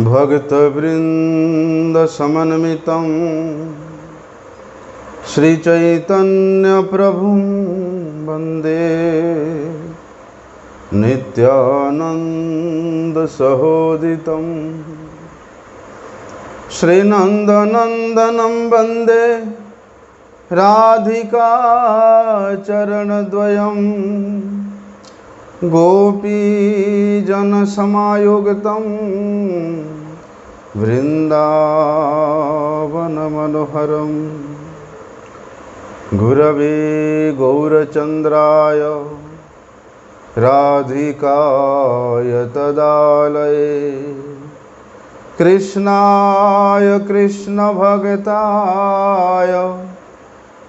भक्तवृंद समन्वितं श्रीचैतन्य प्रभुं वंदे नित्यानंद सहोदितं श्रीनंदनंदनं वंदे राधिका चरणद्वयं गोपीजनसमायुक्तं वृन्दावनमनोहरं गुरवे गौरचन्द्राय राधिकाय तदालये कृष्णाय कृष्णभक्ताय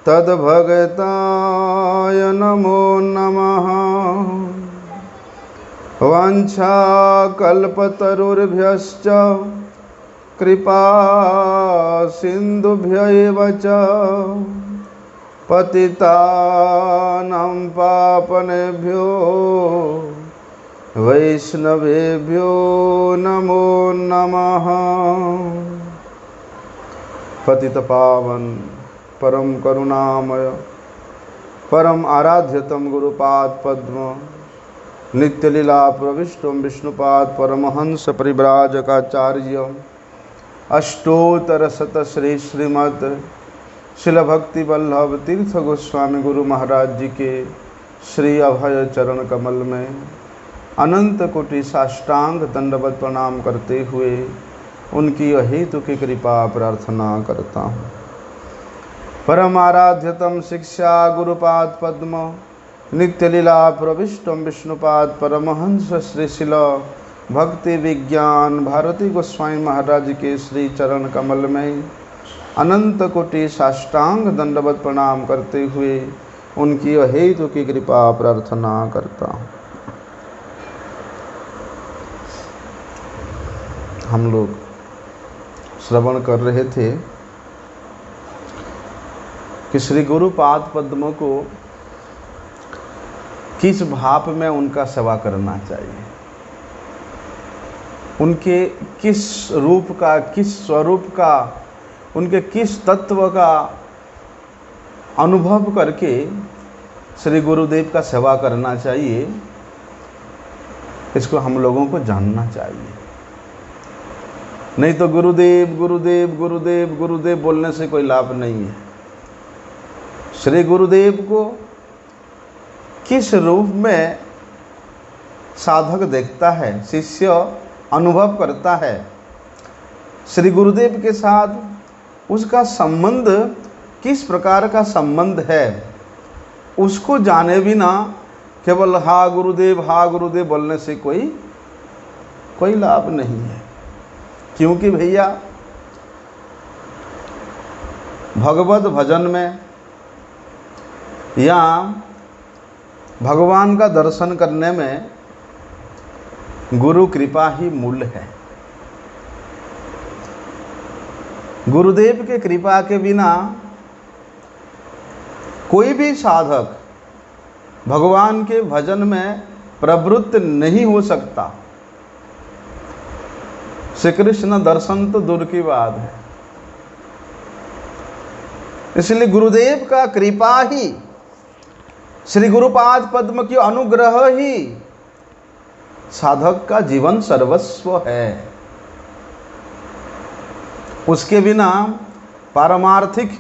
तद्भक्ताय नमो नमः। वाञ्छाकल्पतरुर्भ्यश्च कृपा सिन्धुभ्य एव च पतितानां पावनेभ्यो वैष्णवेभ्यो नमो नमः। पतितपावन परम करुणामय परम आराध्यतम गुरुपाद पद्म नित्यलीला प्रविष्टम विष्णुपाद परमहंस परिव्राजकाचार्य अष्टोत्तर शत श्री श्रीमद शिल भक्ति वल्लभ तीर्थ गोस्वामी गुरु महाराज जी के श्री अभय चरण कमल में अनंत कोटि साष्टांग दंडवत प्रणाम करते हुए उनकी अहेतु की कृपा प्रार्थना करता हूँ। परम आराध्यतम शिक्षा गुरुपाद पद्म नित्यलीला प्रविष्टम विष्णुपाद परमहंस श्री शिल भक्ति विज्ञान भारती गोस्वामी महाराज के श्री चरण कमल में अनंत कोटि साष्टांग दंडवत प्रणाम करते हुए उनकी अहेतु की कृपा प्रार्थना करता हूँ। हम लोग श्रवण कर रहे थे कि श्री गुरुपाद पद्म को किस भाव में उनका सेवा करना चाहिए, उनके किस रूप का, किस स्वरूप का, उनके किस तत्व का अनुभव करके श्री गुरुदेव का सेवा करना चाहिए, इसको हम लोगों को जानना चाहिए। नहीं तो गुरुदेव गुरुदेव गुरुदेव गुरुदेव बोलने से कोई लाभ नहीं है। श्री गुरुदेव को किस रूप में साधक देखता है, शिष्य अनुभव करता है, श्री गुरुदेव के साथ उसका संबंध किस प्रकार का संबंध है, उसको जाने बिना केवल हा गुरुदेव बोलने से कोई लाभ नहीं है। क्योंकि भैया भगवत भजन में या भगवान का दर्शन करने में गुरु कृपा ही मूल है। गुरुदेव के कृपा के बिना कोई भी साधक भगवान के भजन में प्रवृत्त नहीं हो सकता। श्री कृष्ण दर्शन तो दूर की बात है। इसलिए गुरुदेव का कृपा ही, श्री गुरुपाद पद्म की अनुग्रह ही साधक का जीवन सर्वस्व है। उसके बिना पारमार्थिक,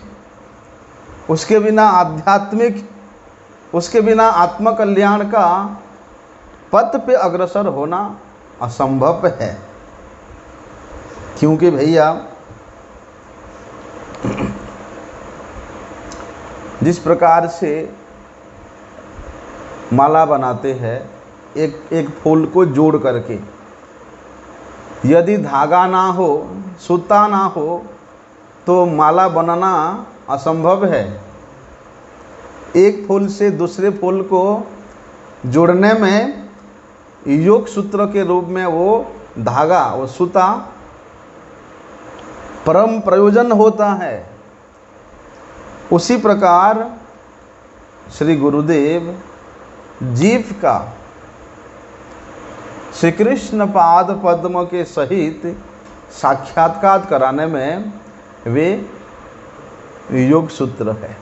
उसके बिना आध्यात्मिक, उसके बिना आत्मकल्याण का पथ पे अग्रसर होना असंभव है। क्योंकि भैया जिस प्रकार से माला बनाते हैं एक एक फूल को जोड़ करके, यदि धागा ना हो, सूता ना हो तो माला बनाना असंभव है। एक फूल से दूसरे फूल को जोड़ने में योग सूत्र के रूप में वो धागा, वो सूता परम प्रयोजन होता है। उसी प्रकार श्री गुरुदेव जीव का श्री कृष्ण पाद पद्म के सहित साक्षात्कार कराने में वे योग सूत्र है,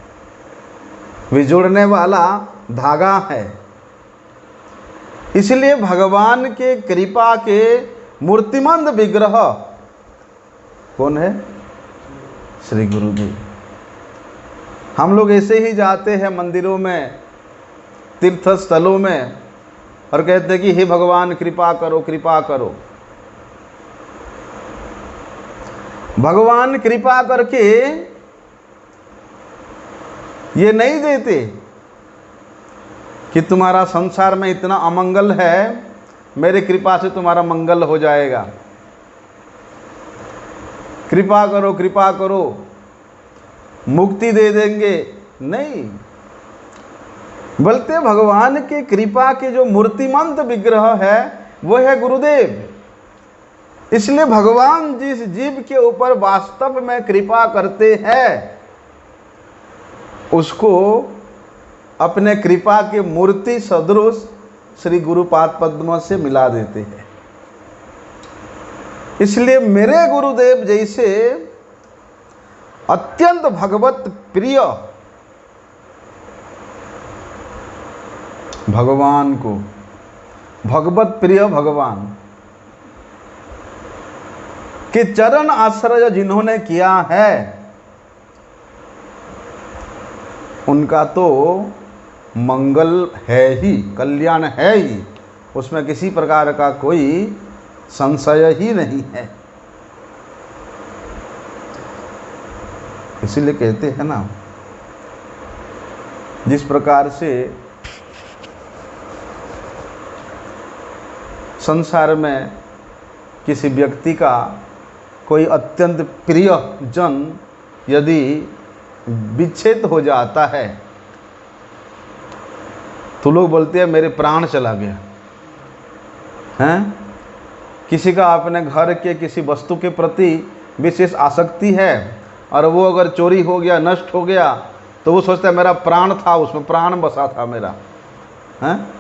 वे जोड़ने वाला धागा है। इसलिए भगवान के कृपा के मूर्तिमंत विग्रह कौन है? श्री गुरुदेव। हम लोग ऐसे ही जाते हैं मंदिरों में, तीर्थ स्थलों में, और कहते हैं कि हे भगवान कृपा करो, कृपा करो। भगवान कृपा करके ये नहीं देते कि तुम्हारा संसार में इतना अमंगल है, मेरे कृपा से तुम्हारा मंगल हो जाएगा, कृपा करो, कृपा करो, मुक्ति दे देंगे। नहीं, बल्कि भगवान के कृपा के जो मूर्तिमंत विग्रह है वो है गुरुदेव। इसलिए भगवान जिस जीव के ऊपर वास्तव में कृपा करते हैं उसको अपने कृपा के मूर्ति सदृश श्री गुरुपाद पद्म से मिला देते हैं। इसलिए मेरे गुरुदेव जैसे अत्यंत भगवत प्रिय भगवान को, भगवत प्रिय भगवान के चरण आश्रय जिन्होंने किया है उनका तो मंगल है ही, कल्याण है ही, उसमें किसी प्रकार का कोई संशय ही नहीं है। इसीलिए कहते हैं ना, जिस प्रकार से संसार में किसी व्यक्ति का कोई अत्यंत प्रिय जन यदि विच्छेद हो जाता है तो लोग बोलते हैं मेरे प्राण चला गया हैं। किसी का अपने घर के किसी वस्तु के प्रति विशेष आसक्ति है और वो अगर चोरी हो गया, नष्ट हो गया, तो वो सोचता है मेरा प्राण था, उसमें प्राण बसा था मेरा, हैं?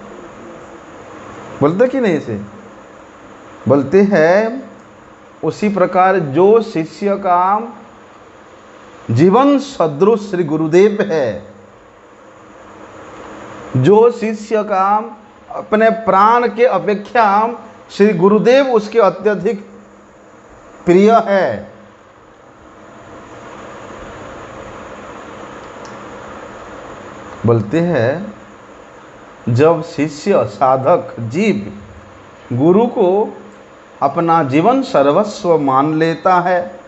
बोलते कि नहीं? इसे बोलते हैं। उसी प्रकार जो शिष्य का जीवन सदृश श्री गुरुदेव है, जो शिष्य का अपने प्राण के अपेक्षा श्री गुरुदेव उसके अत्यधिक प्रिय है, बोलते हैं जब शिष्य साधक जीव गुरु को अपना जीवन सर्वस्व मान लेता है,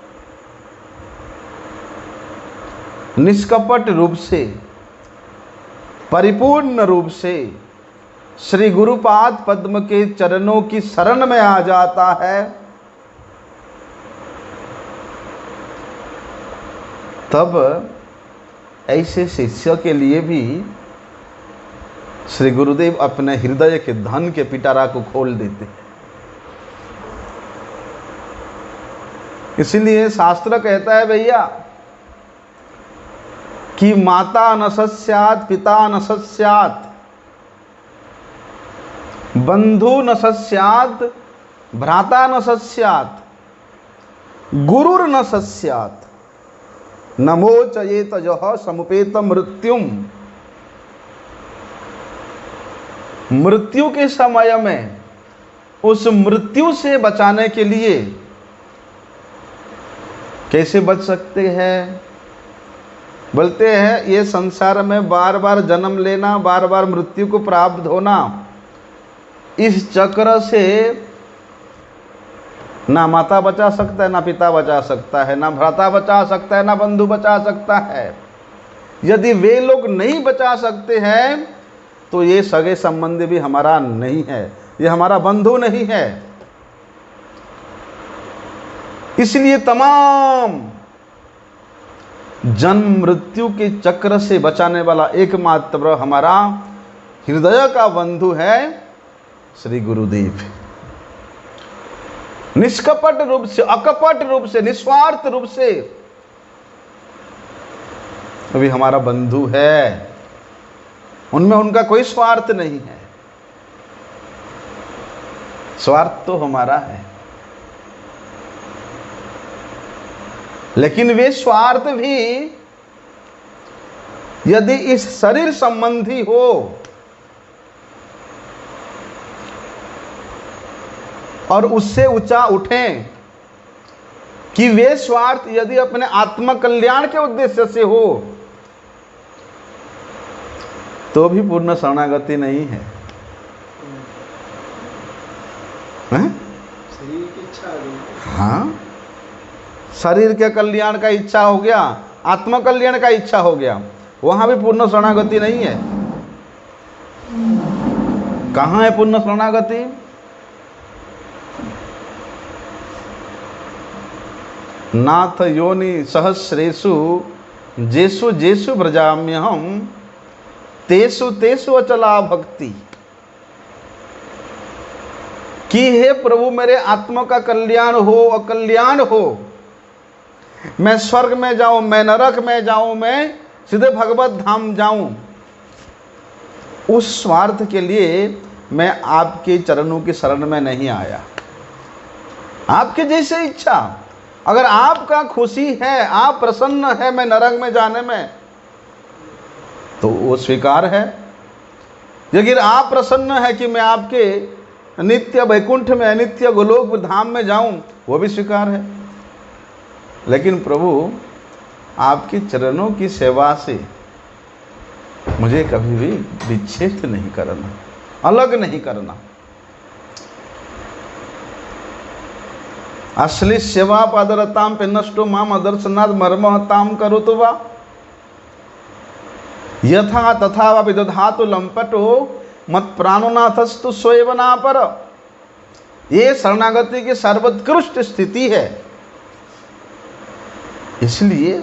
निष्कपट रूप से, परिपूर्ण रूप से श्री गुरुपाद पद्म के चरणों की शरण में आ जाता है, तब ऐसे शिष्य के लिए भी श्री गुरुदेव अपने हृदय के धन के पिटारा को खोल देते हैं। इसलिए शास्त्र कहता है भैया कि माता न सस्यात्, पिता न सस्यात्, बंधु न सस्यात्, भ्राता न सस्यात्, गुरुर न सस्यात्, नमोचयेत जह समुपेत मृत्युम। मृत्यु के समय में उस मृत्यु से बचाने के लिए कैसे बच सकते हैं? बोलते हैं ये संसार में बार बार जन्म लेना, बार बार मृत्यु को प्राप्त होना, इस चक्र से ना माता बचा सकता है, ना पिता बचा सकता है, ना भ्राता बचा सकता है, ना बंधु बचा सकता है। यदि वे लोग नहीं बचा सकते हैं तो ये सगे संबंधी भी हमारा नहीं है, ये हमारा बंधु नहीं है। इसलिए तमाम जन्म मृत्यु के चक्र से बचाने वाला एकमात्र हमारा हृदय का बंधु है श्री गुरुदेव। निष्कपट रूप से, अकपट रूप से, निस्वार्थ रूप से अभी हमारा बंधु है, उनमें उनका कोई स्वार्थ नहीं है। स्वार्थ तो हमारा है, लेकिन वे स्वार्थ भी यदि इस शरीर संबंधी हो और उससे ऊंचा उठें कि वे स्वार्थ यदि अपने आत्म कल्याण के उद्देश्य से हो तो भी पूर्ण शरणागति नहीं है। शरीर की इच्छा आ गई। हाँ, शरीर के कल्याण का इच्छा हो गया, आत्म कल्याण का इच्छा हो गया, वहां भी पूर्ण शरणागति नहीं है। कहां है पूर्ण शरणागति? नाथ योनि सहस्रेषु जेसु जेसु व्रजाम्यहम तेसु तेसु अचला भक्ति। कि हे प्रभु मेरे आत्मा का कल्याण हो, अकल्याण हो, मैं स्वर्ग में जाऊं, मैं नरक में जाऊं, मैं सीधे भगवत धाम जाऊं, उस स्वार्थ के लिए मैं आपके चरणों की शरण में नहीं आया। आपकी जैसे इच्छा, अगर आपका खुशी है, आप प्रसन्न है मैं नरक में जाने में, तो वो स्वीकार है। यदि आप प्रसन्न है कि मैं आपके नित्य वैकुंठ में, नित्य गोलोक धाम में जाऊं, वो भी स्वीकार है। लेकिन प्रभु आपके चरणों की सेवा से मुझे कभी भी विच्छेद नहीं करना, अलग नहीं करना। असली सेवा पादरताम पे नष्टो माम अदर्शनाद मर्महताम करो तो वा यथा तथा वा विदधातु लंपटो मत प्राणनाथस्तु स्वयवना पर। ये शरणागति की सर्वोत्कृष्ट स्थिति है। इसलिए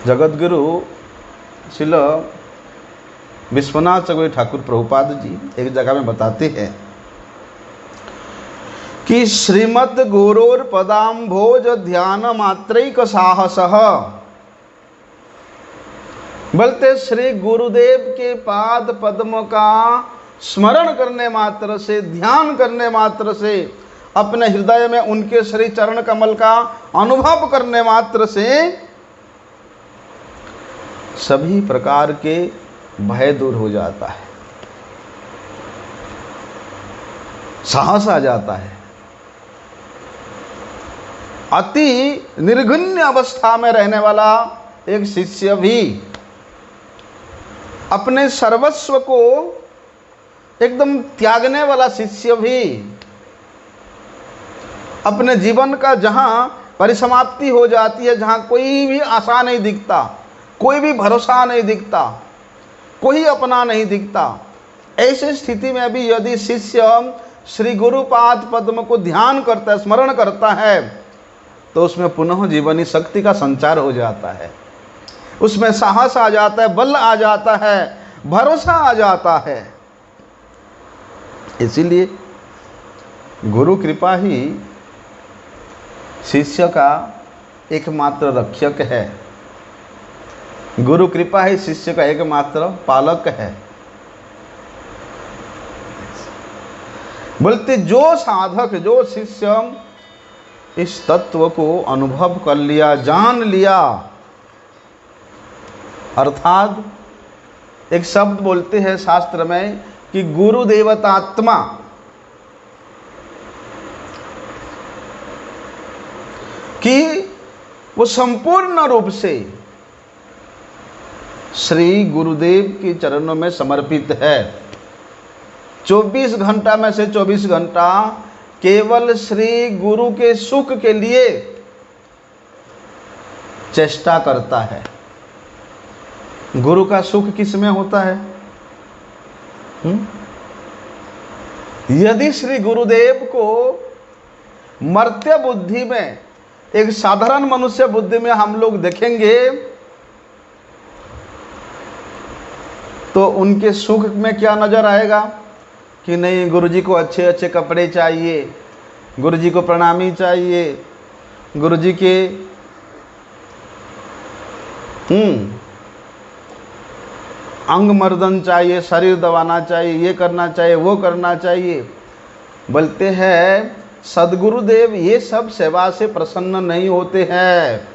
जगतगुरु श्रील विश्वनाथ चक्रवर्ती ठाकुर प्रभुपाद जी एक जगह में बताते हैं कि श्रीमद् गुरोर पदाम्भोज ध्यान मात्रैक साहसः। बोलते श्री गुरुदेव के पाद पद्म का स्मरण करने मात्र से, ध्यान करने मात्र से, अपने हृदय में उनके श्री चरण कमल का अनुभव करने मात्र से सभी प्रकार के भय दूर हो जाता है, साहस आ जाता है। अति निर्गुण्य अवस्था में रहने वाला एक शिष्य भी, अपने सर्वस्व को एकदम त्यागने वाला शिष्य भी, अपने जीवन का जहां परिसमाप्ति हो जाती है, जहां कोई भी आशा नहीं दिखता, कोई भी भरोसा नहीं दिखता, कोई अपना नहीं दिखता, ऐसी स्थिति में भी यदि शिष्य श्री गुरुपाद पद्म को ध्यान करता है, स्मरण करता है, तो उसमें पुनः जीवनी शक्ति का संचार हो जाता है, उसमें साहस आ जाता है, बल आ जाता है, भरोसा आ जाता है। इसीलिए गुरु कृपा ही शिष्य का एकमात्र रक्षक है, गुरु कृपा ही शिष्य का एकमात्र पालक है। बोलते जो साधक, जो शिष्य इस तत्व को अनुभव कर लिया, जान लिया, अर्थात एक शब्द बोलते हैं शास्त्र में कि गुरुदेवतात्मा, कि वो संपूर्ण रूप से श्री गुरुदेव के चरणों में समर्पित है। 24 घंटा में से 24 घंटा केवल श्री गुरु के सुख के लिए चेष्टा करता है। गुरु का सुख किस में होता है? यदि श्री गुरुदेव को मर्त्य बुद्धि में, एक साधारण मनुष्य बुद्धि में हम लोग देखेंगे तो उनके सुख में क्या नजर आएगा कि नहीं, गुरुजी को अच्छे अच्छे कपड़े चाहिए, गुरुजी को प्रणामी चाहिए, गुरुजी के अंग मर्दन चाहिए, शरीर दबाना चाहिए, ये करना चाहिए, वो करना चाहिए। बोलते हैं सदगुरुदेव ये सब सेवा से प्रसन्न नहीं होते हैं,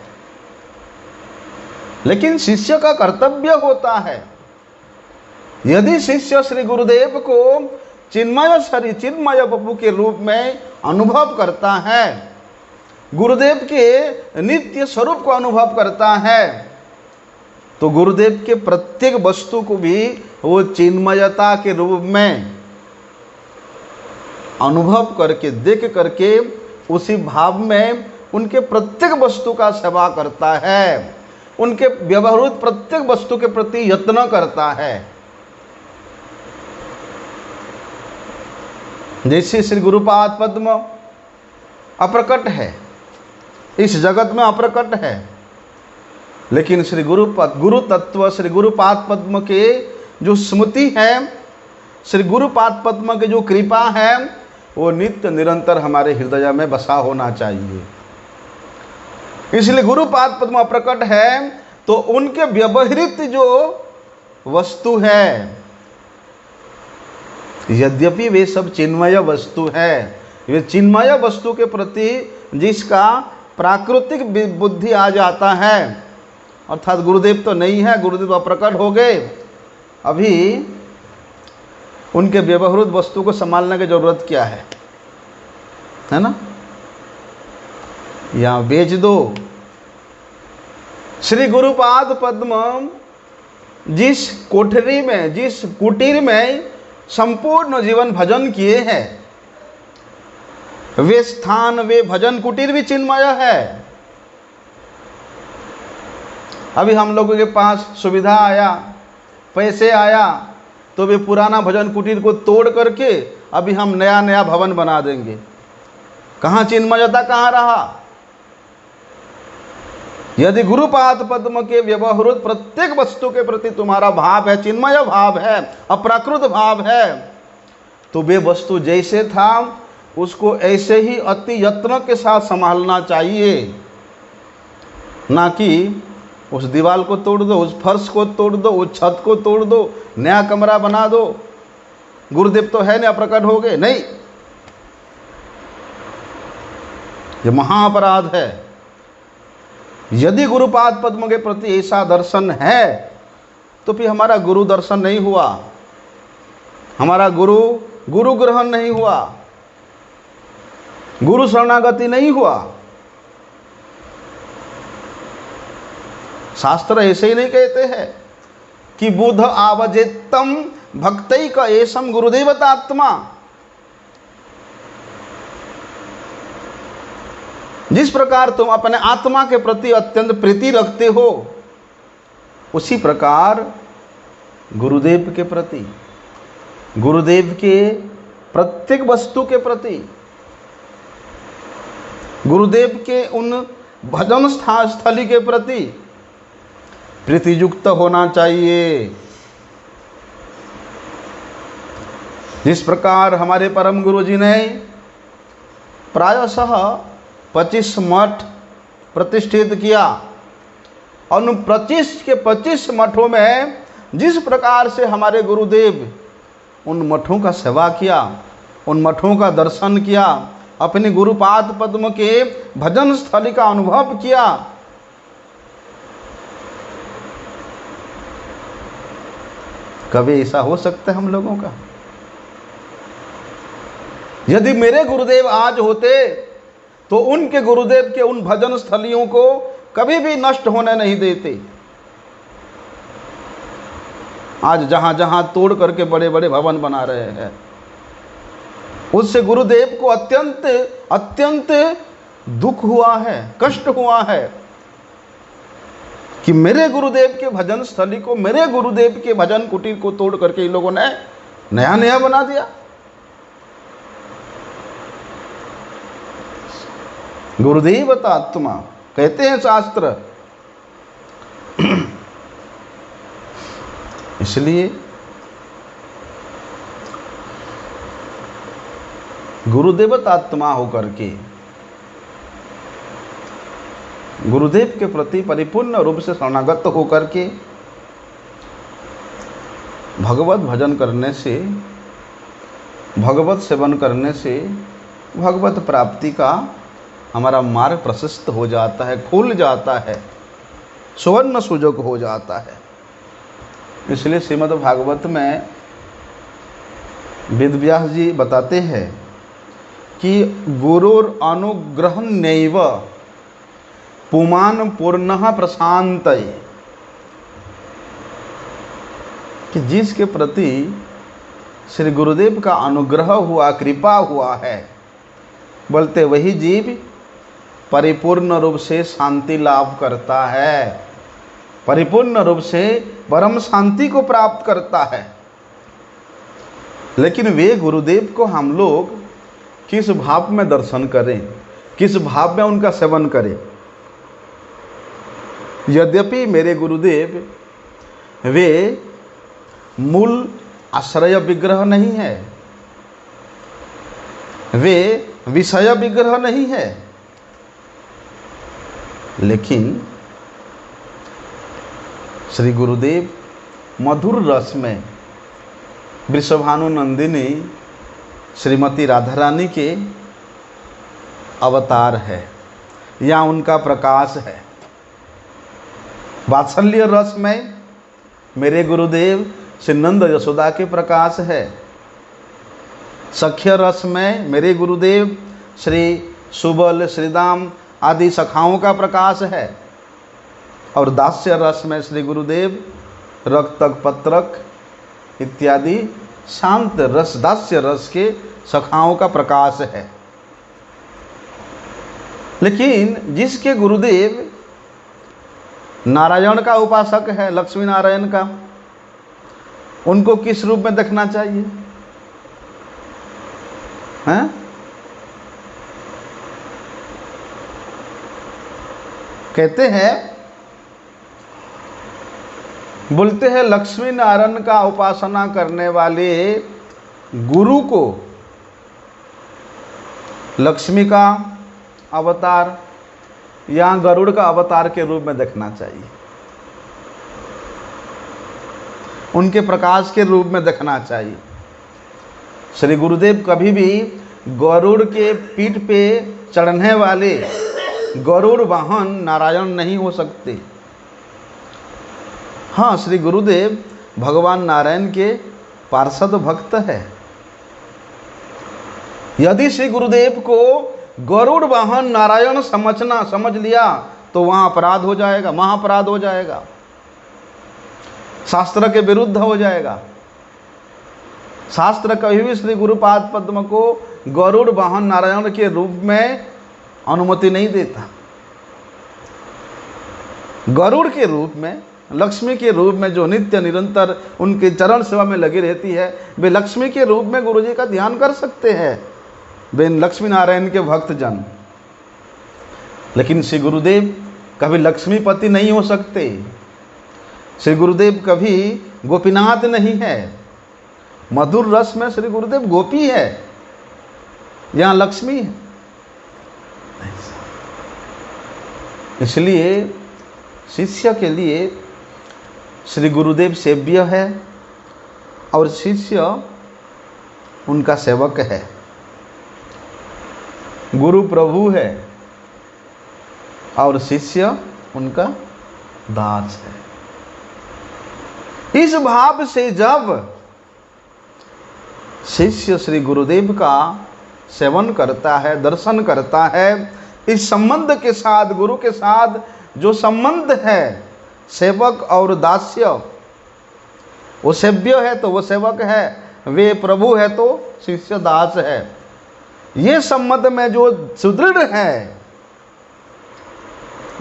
लेकिन शिष्य का कर्तव्य होता है। यदि शिष्य श्री गुरुदेव को चिन्मय शरीर, चिन्मय बपू के रूप में अनुभव करता है, गुरुदेव के नित्य स्वरूप को अनुभव करता है, तो गुरुदेव के प्रत्येक वस्तु को भी वो चिन्मयता के रूप में अनुभव करके, देख करके उसी भाव में उनके प्रत्येक वस्तु का सेवा करता है, उनके व्यवहारिक प्रत्येक वस्तु के प्रति यत्न करता है। जैसे श्री गुरुपाद पद्म अप्रकट है, इस जगत में अप्रकट है, लेकिन श्री गुरु तत्व श्री गुरुपाद पद्म के जो स्मृति है, श्री गुरुपाद पद्म के जो कृपा है, वो नित्य निरंतर हमारे हृदय में बसा होना चाहिए। इसलिए गुरुपाद पद्म अप्रकट है, तो उनके व्यवहृत जो वस्तु है, यद्यपि वे सब चिन्मय वस्तु है, वे चिन्मय वस्तु के प्रति जिसका प्राकृतिक बुद्धि आ जाता है, अर्थात गुरुदेव तो नहीं है, गुरुदेव अप्रकट हो गए, अभी उनके व्यवहारिक वस्तु को संभालने की जरूरत क्या है ना? या बेच दो। श्री गुरुपाद पद्म जिस कोठरी में, जिस कुटीर में संपूर्ण जीवन भजन किए हैं, वे स्थान, वे भजन कुटीर भी चिन्मय है। अभी हम लोगों के पास सुविधा आया, पैसे आया, तो वे पुराना भजन कुटीर को तोड़ करके अभी हम नया नया भवन बना देंगे। कहाँ चिन्मयता, कहाँ रहा? यदि गुरुपाद पद्म के व्यवहारिक प्रत्येक वस्तु के प्रति तुम्हारा भाव है, चिन्मय भाव है, अप्राकृत भाव है, तो वे वस्तु जैसे था उसको ऐसे ही अति यत्न के साथ संभालना चाहिए, ना कि उस दीवार को तोड़ दो, उस फर्श को तोड़ दो, उस छत को तोड़ दो, नया कमरा बना दो। गुरुदेव तो है ना, प्रकट हो गए, नहीं, ये महाअपराध है। यदि गुरुपाद पद्म के प्रति ऐसा दर्शन है, तो फिर हमारा गुरु दर्शन नहीं हुआ, हमारा गुरु ग्रहण नहीं हुआ, गुरु शरणागति नहीं हुआ। शास्त्र ऐसे ही नहीं कहते हैं कि बुध आवजेत्तम भक्तई का एसम गुरुदेवतात्मा। जिस प्रकार तुम अपने आत्मा के प्रति अत्यंत प्रीति रखते हो, उसी प्रकार गुरुदेव के प्रति, गुरुदेव के प्रत्येक वस्तु के प्रति, गुरुदेव के उन भजन स्थली के प्रति प्रीतियुक्त होना चाहिए। जिस प्रकार हमारे परम गुरु जी ने प्रायशः 25 मठ प्रतिष्ठित किया, और उन 25 मठों में जिस प्रकार से हमारे गुरुदेव उन मठों का सेवा किया, उन मठों का दर्शन किया, अपने गुरुपाद पद्म के भजन स्थली का अनुभव किया, कभी ऐसा हो सकता है हम लोगों का? यदि मेरे गुरुदेव आज होते तो उनके गुरुदेव के उन भजन स्थलियों को कभी भी नष्ट होने नहीं देते। आज जहां जहां तोड़ करके बड़े बड़े भवन बना रहे हैं, उससे गुरुदेव को अत्यंत अत्यंत दुख हुआ है, कष्ट हुआ है कि मेरे गुरुदेव के भजन स्थली को, मेरे गुरुदेव के भजन कुटीर को तोड़ करके इन लोगों ने नया नया बना दिया। गुरुदेवतात्मा कहते हैं शास्त्र। इसलिए गुरुदेवतात्मा होकर के गुरुदेव के प्रति परिपूर्ण रूप से शरणागत होकर के भगवत भजन करने से, भगवत सेवन करने से भगवत प्राप्ति का हमारा मार्ग प्रशस्त हो जाता है, खुल जाता है, सुवर्ण सुजोग हो जाता है। इसलिए श्रीमद् भागवत में वेद व्यास जी बताते हैं कि गुरुर अनुग्रह नैव पुमान पूर्णः प्रशांतये, कि जिसके प्रति श्री गुरुदेव का अनुग्रह हुआ, कृपा हुआ है, बोलते वही जीव परिपूर्ण रूप से शांति लाभ करता है, परिपूर्ण रूप से परम शांति को प्राप्त करता है। लेकिन वे गुरुदेव को हम लोग किस भाव में दर्शन करें, किस भाव में उनका सेवन करें। यद्यपि मेरे गुरुदेव वे मूल आश्रय विग्रह नहीं है, वे विषय विग्रह नहीं है, लेकिन श्री गुरुदेव मधुर रस में वृषभानु नंदिनी श्रीमती राधा रानी के अवतार है या उनका प्रकाश है। वात्सल्य रस में मेरे गुरुदेव श्री नंद यशोदा के प्रकाश है। सख्य रस में मेरे गुरुदेव श्री सुबल, श्रीदाम आदि सखाओं का प्रकाश है। और दास्य रस में श्री गुरुदेव रक्तक, पत्रक इत्यादि शांत रस, दास्य रस के सखाओं का प्रकाश है। लेकिन जिसके गुरुदेव नारायण का उपासक है, लक्ष्मी नारायण का, उनको किस रूप में देखना चाहिए? हैं? कहते हैं, बोलते हैं लक्ष्मी नारायण का उपासना करने वाले गुरु को लक्ष्मी का अवतार या गरुड़ का अवतार के रूप में देखना चाहिए, उनके प्रकाश के रूप में देखना चाहिए। श्री गुरुदेव कभी भी गरुड़ के पीठ पे चढ़ने वाले गरुड़ वाहन नारायण नहीं हो सकते। हाँ, श्री गुरुदेव भगवान नारायण के पार्षद भक्त है। यदि श्री गुरुदेव को गरुड़ वाहन नारायण समझ लिया तो वहां अपराध हो जाएगा, महाअपराध हो जाएगा, शास्त्र के विरुद्ध हो जाएगा। शास्त्र कभी भी श्री गुरुपाद पद्म को गरुड़ वाहन नारायण के रूप में अनुमति नहीं देता। गरुड़ के रूप में, लक्ष्मी के रूप में जो नित्य निरंतर उनके चरण सेवा में लगी रहती है, वे लक्ष्मी के रूप में गुरु जी का ध्यान कर सकते हैं, वे लक्ष्मी नारायण के भक्त जन। लेकिन श्री गुरुदेव कभी लक्ष्मीपति नहीं हो सकते। श्री गुरुदेव कभी गोपीनाथ नहीं है। मधुर रस में श्री गुरुदेव गोपी है, यहाँ लक्ष्मी है। इसलिए शिष्य के लिए श्री गुरुदेव सेव्य है और शिष्य उनका सेवक है। गुरु प्रभु है और शिष्य उनका दास है। इस भाव से जब शिष्य श्री गुरुदेव का सेवन करता है, दर्शन करता है, इस संबंध के साथ, गुरु के साथ जो संबंध है, सेवक और दास्य, वो सेव्य है तो वो सेवक है, वे प्रभु है तो शिष्य दास है। ये संबंध में जो सुदृढ़ है,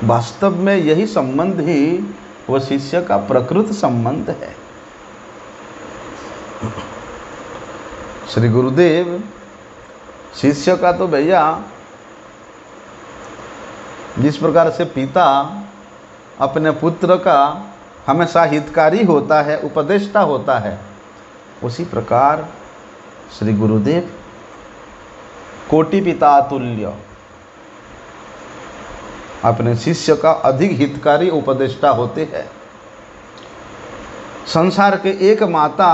वास्तव में यही संबंध ही वो शिष्य का प्रकृत संबंध है। श्री गुरुदेव शिष्य का तो भैया जिस प्रकार से पिता अपने पुत्र का हमेशा हितकारी होता है, उपदेष्टा होता है, उसी प्रकार श्री गुरुदेव कोटि पिता तुल्य अपने शिष्य का अधिक हितकारी उपदेष्टा होते हैं। संसार के एक माता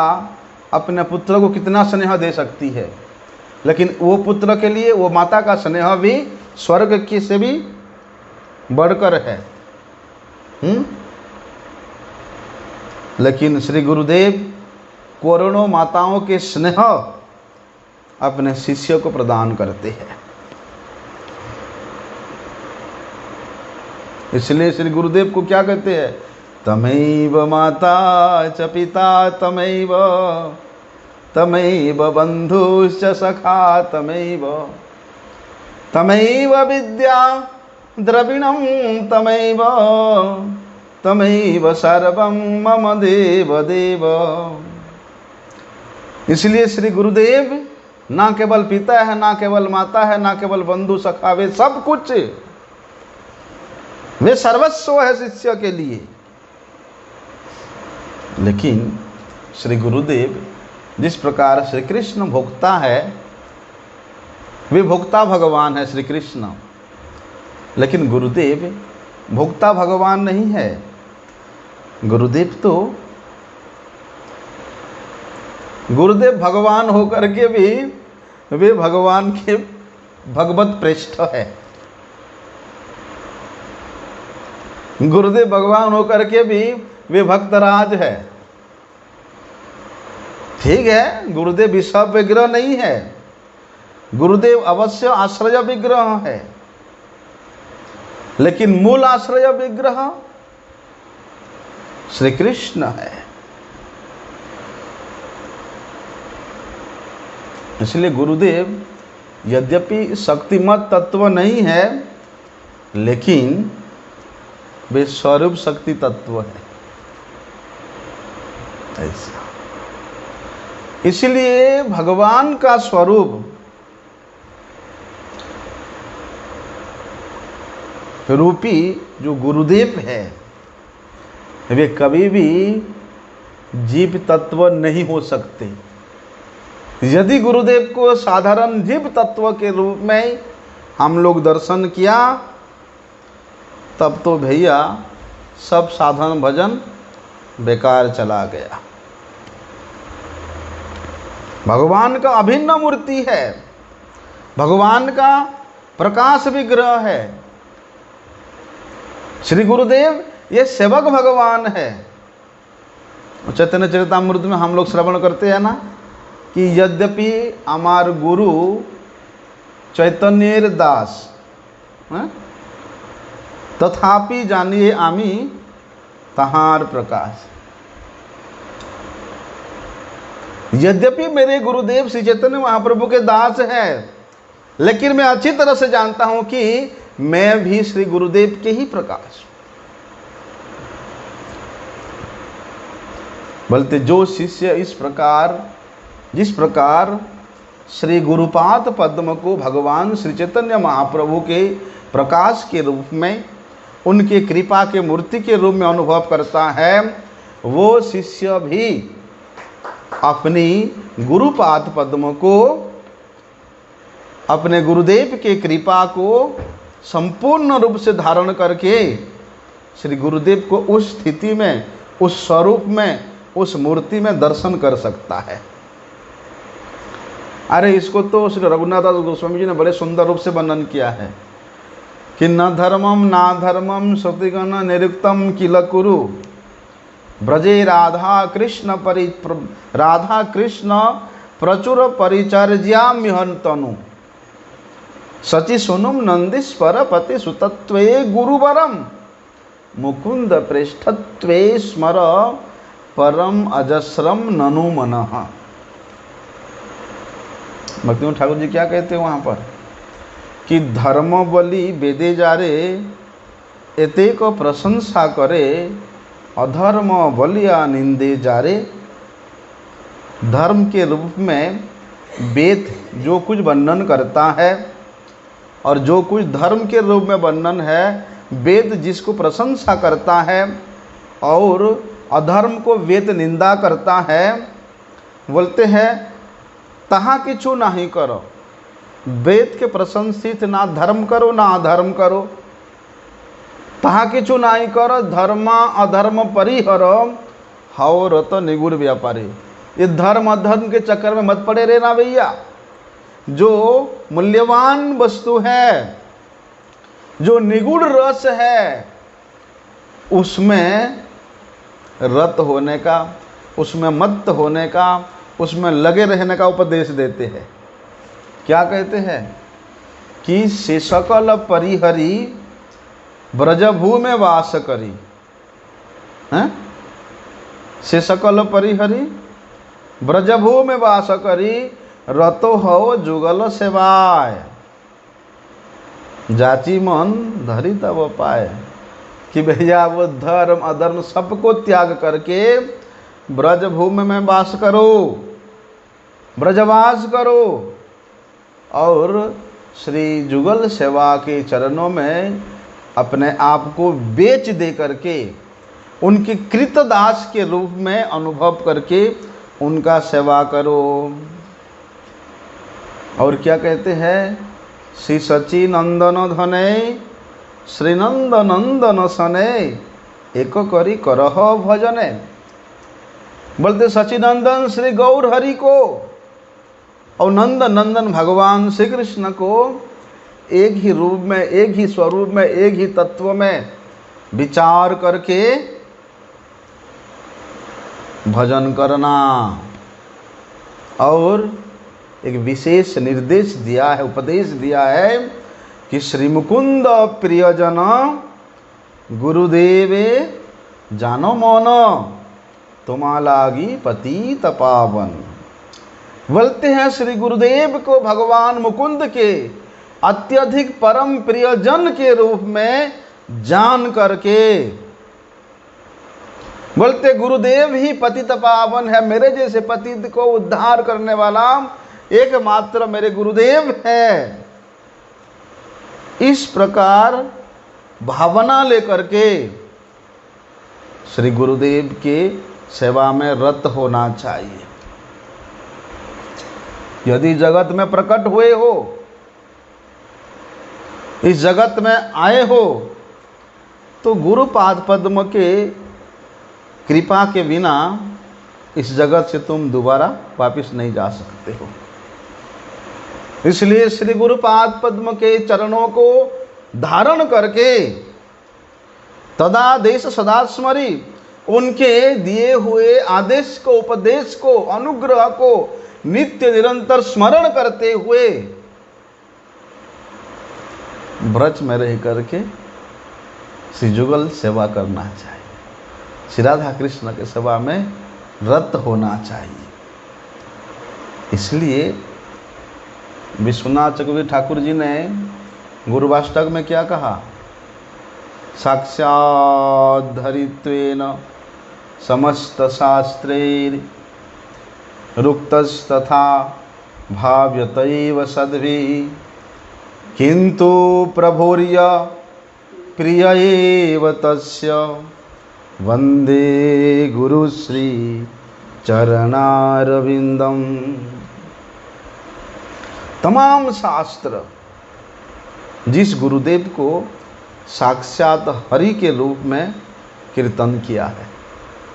अपने पुत्र को कितना स्नेह दे सकती है, लेकिन वो पुत्र के लिए वो माता का स्नेह भी स्वर्ग की से भी बढ़कर है। लेकिन श्री गुरुदेव करोड़ों माताओं के स्नेह अपने शिष्य को प्रदान करते हैं। इसलिए श्री गुरुदेव को क्या कहते हैं? तमैव माता च पिता तमैव, तमैव बंधुश्च सखा तमैव, तमैव विद्या द्रविणं तमैव, तमैव सर्वं मम देव देव। इसलिए श्री गुरुदेव ना केवल पिता है, ना केवल माता है, ना केवल बंधु सखा, वे सब कुछ, वे सर्वस्व है शिष्य के लिए। लेकिन श्री गुरुदेव जिस प्रकार श्री कृष्ण भोक्ता है, वे भोक्ता भगवान है श्री कृष्ण, लेकिन गुरुदेव भोक्ता भगवान नहीं है। गुरुदेव भगवान होकर के भी वे भगवान के भगवत प्रेष्ठ है। गुरुदेव भगवान होकर के भी वे भक्तराज है। ठीक है, गुरुदेव विषय विग्रह नहीं है, गुरुदेव अवश्य आश्रय विग्रह है, लेकिन मूल आश्रय विग्रह श्री कृष्ण है। इसलिए गुरुदेव यद्यपि शक्तिमत तत्व नहीं है, लेकिन वे स्वरूप शक्ति तत्व है। ऐसा इसलिए भगवान का स्वरूप रूपी जो गुरुदेव है, वे कभी भी जीव तत्व नहीं हो सकते। यदि गुरुदेव को साधारण जीव तत्व के रूप में हम लोग दर्शन किया, तब तो भैया सब साधन भजन बेकार चला गया। भगवान का अभिन्न मूर्ति है, भगवान का प्रकाश विग्रह है। श्री गुरुदेव ये सेवक भगवान है। चैतन्य चरितामृत में हम लोग श्रवण करते हैं ना कि यद्यपि हमार गुरु चैतन्येर दास तथापि जानिए आमी तहार प्रकाश। यद्यपि मेरे गुरुदेव श्री चैतन्य महाप्रभु के दास हैं, लेकिन मैं अच्छी तरह से जानता हूं कि मैं भी श्री गुरुदेव के ही प्रकाश। बोलते जो शिष्य जिस प्रकार श्री गुरुपाद पद्म को भगवान श्री चैतन्य महाप्रभु के प्रकाश के रूप में, उनके कृपा के मूर्ति के रूप में अनुभव करता है, वो शिष्य भी अपनी गुरुपाद पद्म को, अपने गुरुदेव के कृपा को संपूर्ण रूप से धारण करके श्री गुरुदेव को उस स्थिति में, उस स्वरूप में, उस मूर्ति में दर्शन कर सकता है। अरे इसको तो श्री रघुनाथ दास गोस्वामी जी ने बड़े सुंदर रूप से वर्णन किया है कि न धर्मम ना धर्मम श्रुतिगण निरुक्तम किल कुरु ब्रजे राधा कृष्ण प्रचुर परिचर्याम्यहन्तनु सचि सुनुम नंदीश्वर पति सुतत्वे गुरुवरम मुकुंद प्रेष्ठत्वे स्मर परम अजस्रम ननु मनः। भक्ति ठाकुर जी क्या कहते हैं वहाँ पर कि धर्म बलि वेदे जारे एते को प्रशंसा करे अधर्म बलिया निंदे जारे। धर्म के रूप में वेद जो कुछ वर्णन करता है और जो कुछ धर्म के रूप में वर्णन है, वेद जिसको प्रशंसा करता है और अधर्म को वेद निंदा करता है, बोलते हैं तहाँ किछु नहीं करो। वेद के प्रशंसित ना धर्म करो ना अधर्म करो, तहाँ किछु नहीं करो, धर्म अधर्म परिहर हाओ रत निगुण व्यापारी। ये धर्म अधर्म के चक्कर में मत पड़े रहना भैया। जो मूल्यवान वस्तु है, जो निगुण रस है, उसमें रत होने का, उसमें मत्त होने का, उसमें लगे रहने का उपदेश देते हैं। क्या कहते हैं कि से सकल परिहरी ब्रजभू में वास करी हैं? से सकल परिहरी ब्रजभू में वास करी, रतो हो जुगल सेवाय, जाची मन धरी तब पाए। कि भैया वो धर्म अधर्म सबको त्याग करके ब्रजभूमि में वास करो, ब्रजवास करो और श्री जुगल सेवा के चरणों में अपने आप को बेच दे करके उनके कृतदास के रूप में अनुभव करके उनका सेवा करो। और क्या कहते हैं, श्री सची नंदन धने श्रीनंद नंदन सने एक करी करह भजने। बोलते सचिनंदन श्री गौर हरि को और नंद नंदन भगवान श्री कृष्ण को एक ही रूप में, एक ही स्वरूप में, एक ही तत्व में विचार करके भजन करना। और एक विशेष निर्देश दिया है, उपदेश दिया है कि श्री मुकुंद प्रियजन गुरुदेवे जानो मन तुम्हालागी पतित पावन। बोलते हैं श्री गुरुदेव को भगवान मुकुंद के अत्यधिक परम प्रियजन के रूप में जान करके, बोलते गुरुदेव ही पतित पावन है, मेरे जैसे पतित को उद्धार करने वाला एकमात्र मेरे गुरुदेव है। इस प्रकार भावना लेकर के श्री गुरुदेव के सेवा में रत होना चाहिए। यदि जगत में प्रकट हुए हो, इस जगत में आए हो, तो गुरुपाद पद्म के कृपा के बिना इस जगत से तुम दोबारा वापस नहीं जा सकते हो। इसलिए श्री गुरुपाद पद्म के चरणों को धारण करके तदादेश सदा स्मरी, उनके दिए हुए आदेश को, उपदेश को, अनुग्रह को नित्य निरंतर स्मरण करते हुए ब्रज में रह करके श्री जुगल सेवा करना चाहिए, श्री राधा कृष्ण के सेवा में रत होना चाहिए। इसलिए विश्वनाथ चक्रवर्ती ठाकुर जी ने गुरुवाष्टक में क्या कहा, साक्षात् धरित्वेन समस्त शास्त्रैर् रुक्तस्तथा भाव्यतैव सद्भिः किंतु प्रभुर्य प्रिय एव तस्य वंदे गुरुश्री चरणारविंदम। तमाम शास्त्र जिस गुरुदेव को साक्षात हरि के रूप में कीर्तन किया है,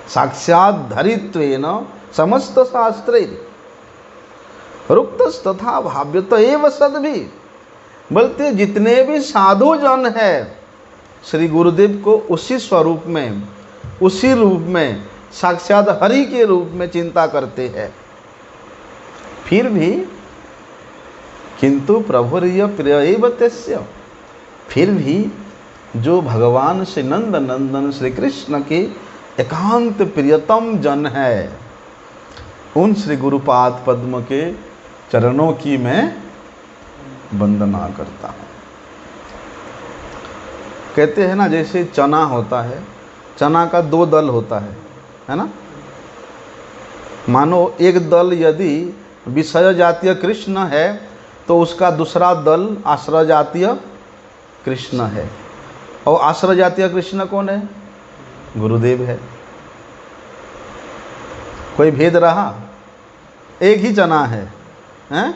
साक्षात धरित्वेन समस्त शास्त्रैर् रुक्तस्तथा भाव्यत एव सद्भिः। बोलते जितने भी साधु जन है श्री गुरुदेव को उसी स्वरूप में, उसी रूप में, साक्षात हरि के रूप में चिंता करते हैं। फिर भी किंतु प्रभुर्य प्रिय तस्य, फिर भी जो भगवान श्री नंद नंदन श्री कृष्ण के एकांत प्रियतम जन है, उन श्री गुरुपाद पद्म के चरणों की मैं वंदना करता हूँ। कहते हैं ना, जैसे चना होता है, चना का दो दल होता है ना। मानो एक दल यदि विषय जातीय कृष्ण है तो उसका दूसरा दल आश्रय जातीय कृष्ण है, और आश्रय जातीय कृष्ण कौन है? गुरुदेव है। कोई भेद रहा? एक ही चना है, हैं?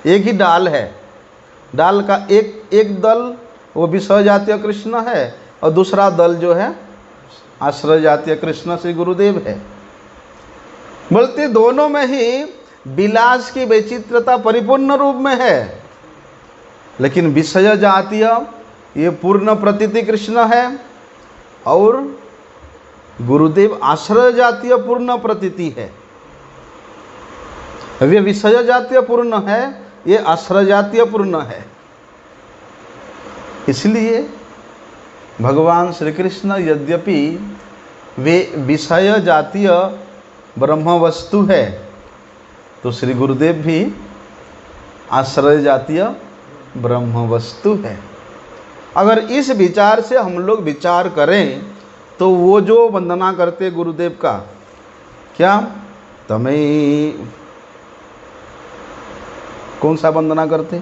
एक ही डाल है। डाल का एक दल वो विषय जातीय कृष्ण है और दूसरा दल जो है आश्रय जातीय कृष्ण श्री गुरुदेव है। बोलते दोनों में ही विलास की वैचित्रता परिपूर्ण रूप में है, लेकिन विषय जातीय ये पूर्ण प्रतीति कृष्ण है और गुरुदेव आश्रय जातीय पूर्ण प्रतीति है। वे विषय जातीय पूर्ण है, ये आश्रय जातीय पूर्ण है। इसलिए भगवान श्री कृष्ण यद्यपि वे विषय जातीय ब्रह्म वस्तु है, तो श्री गुरुदेव भी आश्रय जातीय ब्रह्म वस्तु है। अगर इस विचार से हम लोग विचार करें तो वो जो वंदना करते गुरुदेव का, क्या तमें कौन सा वंदना करते?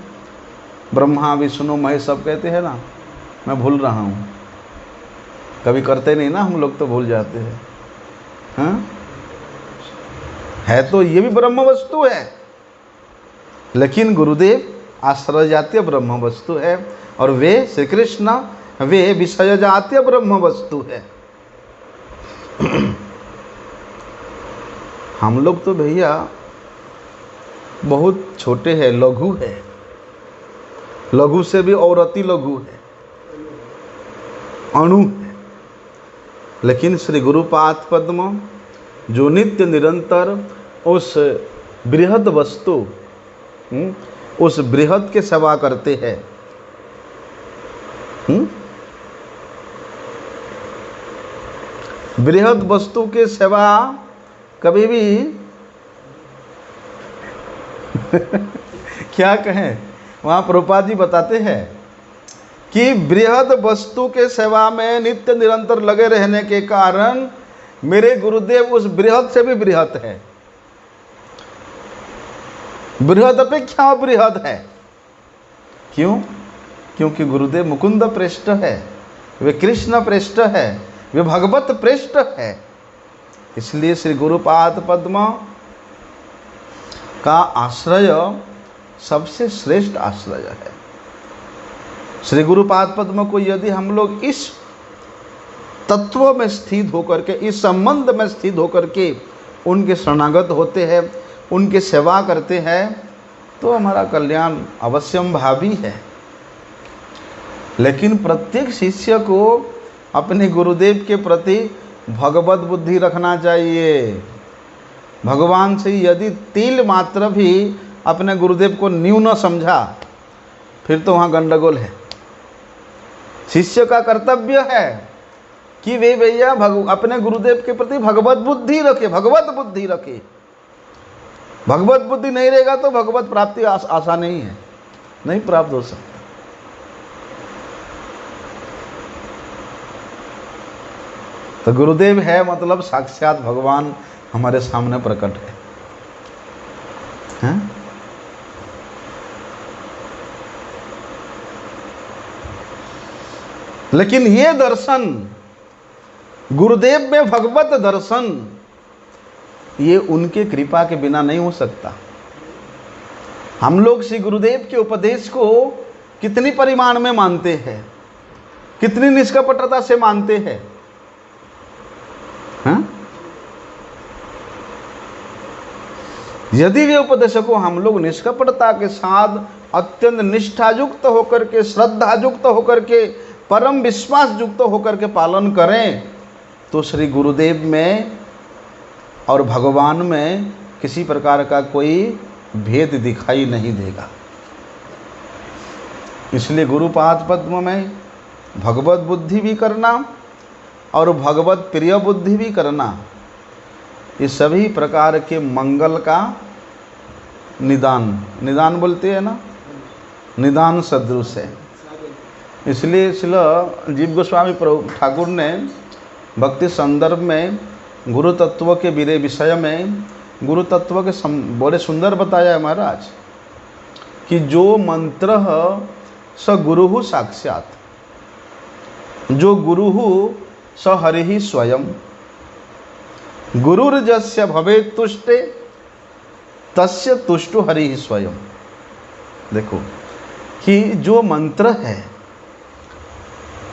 ब्रह्मा विष्णु महेश सब कहते हैं ना, मैं भूल रहा हूँ, कभी करते नहीं ना हम लोग, तो भूल जाते हैं। हाँ, है तो ये भी ब्रह्म वस्तु है, लेकिन गुरुदेव आश्रय जातीय ब्रह्म वस्तु है और वे श्री कृष्ण वे विषय जातीय ब्रह्म वस्तु है। हम लोग तो भैया बहुत छोटे हैं, लघु है, लघु से भी और अति लघु है, अणु है। लेकिन श्री गुरुपाद पद्म जो नित्य निरंतर उस बृहद वस्तु, उस बृहद के सेवा करते हैं। बृहद वस्तु के सेवा कभी भी क्या कहें, वहाँ प्रभुपाद जी बताते हैं कि बृहद वस्तु के सेवा में नित्य निरंतर लगे रहने के कारण मेरे गुरुदेव उस बृहद से भी बृहद है, बृहद अपेक्षा बृहद है। क्यों? क्योंकि गुरुदेव मुकुंद प्रेष्ठ है, वे कृष्ण प्रेष्ठ है, वे भगवत प्रेष्ठ है। इसलिए श्री गुरुपाद पद्म का आश्रय सबसे श्रेष्ठ आश्रय है। श्री गुरुपाद पद्म को यदि हम लोग इस तत्व में स्थित होकर के, इस संबंध में स्थित होकर के उनके शरणागत होते हैं, उनकी सेवा करते हैं, तो हमारा कल्याण अवश्यम भावी है। लेकिन प्रत्येक शिष्य को अपने गुरुदेव के प्रति भगवत बुद्धि रखना चाहिए। भगवान से यदि तिल मात्र भी अपने गुरुदेव को न्यून समझा, फिर तो वहाँ गंडगोल है। शिष्य का कर्तव्य है कि वे भैया अपने गुरुदेव के प्रति भगवत बुद्धि रखे, भगवत बुद्धि रखे। भगवत बुद्धि नहीं रहेगा तो भगवत प्राप्ति आशा नहीं है, नहीं प्राप्त हो सकता। तो गुरुदेव है मतलब साक्षात भगवान हमारे सामने प्रकट है, हैं? लेकिन ये दर्शन, गुरुदेव में भगवत दर्शन, ये उनके कृपा के बिना नहीं हो सकता। हम लोग श्री गुरुदेव के उपदेश को कितनी परिमाण में मानते हैं, कितनी निष्कपटता से मानते हैं, हाँ? यदि वे उपदेश को हम लोग निष्कपटता के साथ अत्यंत निष्ठायुक्त होकर के, श्रद्धायुक्त होकर के, परम विश्वास युक्त होकर के पालन करें, तो श्री गुरुदेव में और भगवान में किसी प्रकार का कोई भेद दिखाई नहीं देगा। इसलिए गुरुपाद पद्म में भगवत बुद्धि भी करना और भगवत प्रिय बुद्धि भी करना, ये सभी प्रकार के मंगल का निदान, निदान बोलते हैं ना, निदान सदृश है। इसलिए श्रील जीव गोस्वामी ठाकुर ने भक्ति संदर्भ में गुरु तत्व के विषय में, गुरु तत्व के बड़े सुंदर बताया है महाराज कि जो मंत्र स गुरु साक्षात, जो गुरु स हरि स्वयं, गुरुर्जस्य भवेत् तुष्टे तस्य तुष्टु हरि स्वयं। देखो कि जो मंत्र है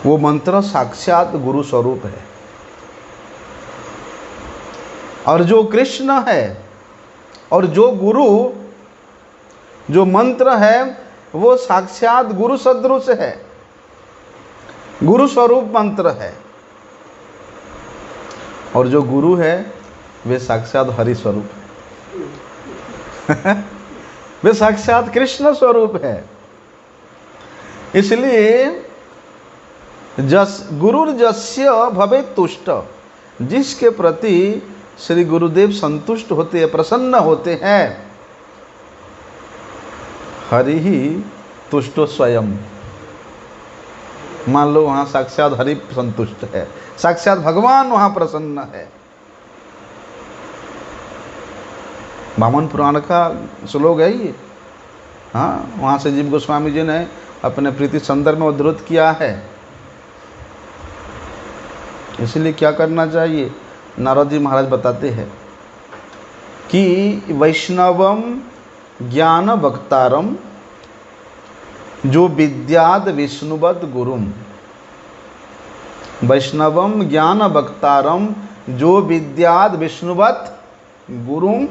वो मंत्र साक्षात गुरु स्वरूप है। और जो कृष्ण है और जो गुरु, जो मंत्र है वो साक्षात गुरु सदृश है, गुरु स्वरूप मंत्र है। और जो गुरु है वे साक्षात हरि स्वरूप है वे साक्षात कृष्ण स्वरूप है। इसलिए गुरुर्जस्य भवेत् तुष्ट, जिसके प्रति श्री गुरुदेव संतुष्ट होते हैं, प्रसन्न होते हैं, हरि ही तुष्टो स्वयं। मान लो वहाँ साक्षात हरि संतुष्ट है, साक्षात भगवान वहाँ प्रसन्न है। वामन पुराण का श्लोक है ये। हाँ, वहाँ से जीव गोस्वामी जी ने अपने प्रीति संदर्भ में उद्धृत किया है। इसलिए क्या करना चाहिए, नारद जी महाराज बताते हैं कि वैष्णवम ज्ञान वक्तारम जो विद्याद विष्णुवत गुरुम, वैष्णवम ज्ञान वक्तारम जो विद्याद विष्णुवत गुरुम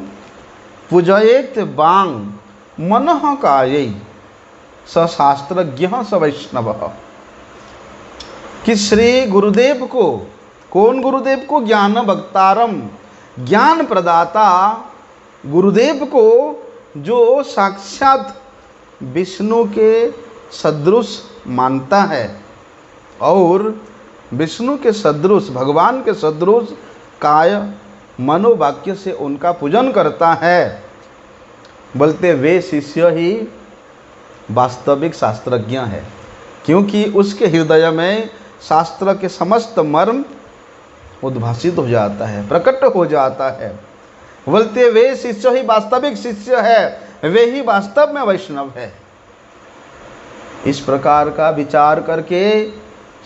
पूजयेत वांग मनः कायै स शास्त्रज्ञ स वैष्णव। कि श्री गुरुदेव को, कौन गुरुदेव को, ज्ञान वक्तारम, ज्ञान प्रदाता गुरुदेव को जो साक्षात विष्णु के सदृश मानता है और विष्णु के सदृश, भगवान के सदृश काय मनोवाक्य से उनका पूजन करता है, बोलते वे शिष्य ही वास्तविक शास्त्रज्ञ है। क्योंकि उसके हृदय में शास्त्र के समस्त मर्म उद्भासित हो जाता है, प्रकट हो जाता है। बोलते वे शिष्य ही वास्तविक शिष्य है, वे ही वास्तव में वैष्णव है। इस प्रकार का विचार करके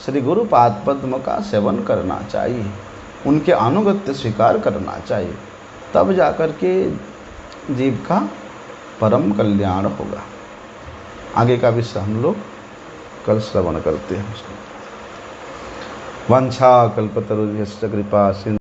श्री गुरु पाद पद्म का सेवन करना चाहिए, उनके अनुगत्य स्वीकार करना चाहिए, तब जाकर के जीव का परम कल्याण होगा। आगे का विषय हम लोग कल श्रवण करते हैं। वंशा कल्पतरुभ्यश्च कृपा सिंधु